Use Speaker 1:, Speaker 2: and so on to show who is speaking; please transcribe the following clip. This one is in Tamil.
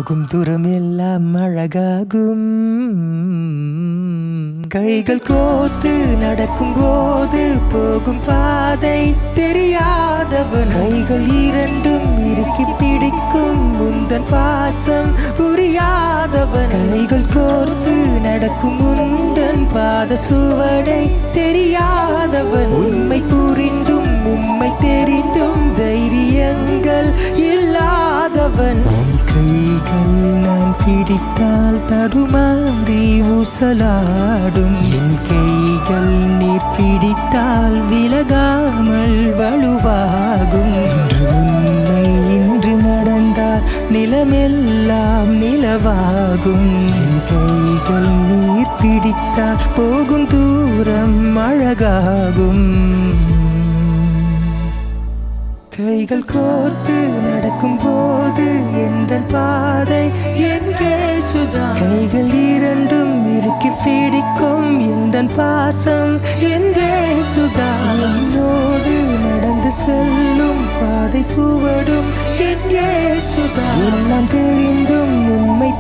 Speaker 1: போகும் தூரம் எல்லாம் அழகாகும். கைகள் கோத்து நடக்கும் போது போகும் பாதை தெரியாதவன். கைகள் இரண்டும் இறுக்கி பிடிக்கும் உந்தன் பாசம் புரியாதவன். கைகள் கோர்த்து நடக்கும் உந்தன் பாத சுவடை தெரியாதவன். உண்மை புரிந்தும் உண்மை தெரிந்தும் தைரியங்கள் இல்லாதவன். உன் கைகள் நான் பிடித்தால் தடுமாறி ஊசலாடும். என் கைகள் நீர் பிடித்தால் விலகாமல் வலுவாகும். இன்று நடந்தால் நிலமெல்லாம் நிலவாகும். என் கைகள் நீர் பிடித்தால் போகும் தூரம் அழகாகும். கைகள் கோர்த்து நடக்கும் போது எந்த பாதை எங்கே சுதா. கைகள் இரண்டும் இறுக்கி பிடிக்கும் எந்த பாசம் எங்கே சுதா. என்னோடு நடந்து செல்லும் பாதை சுவடும் எங்கே சுதா. எல்லாம் தெரிந்தும் உண்மை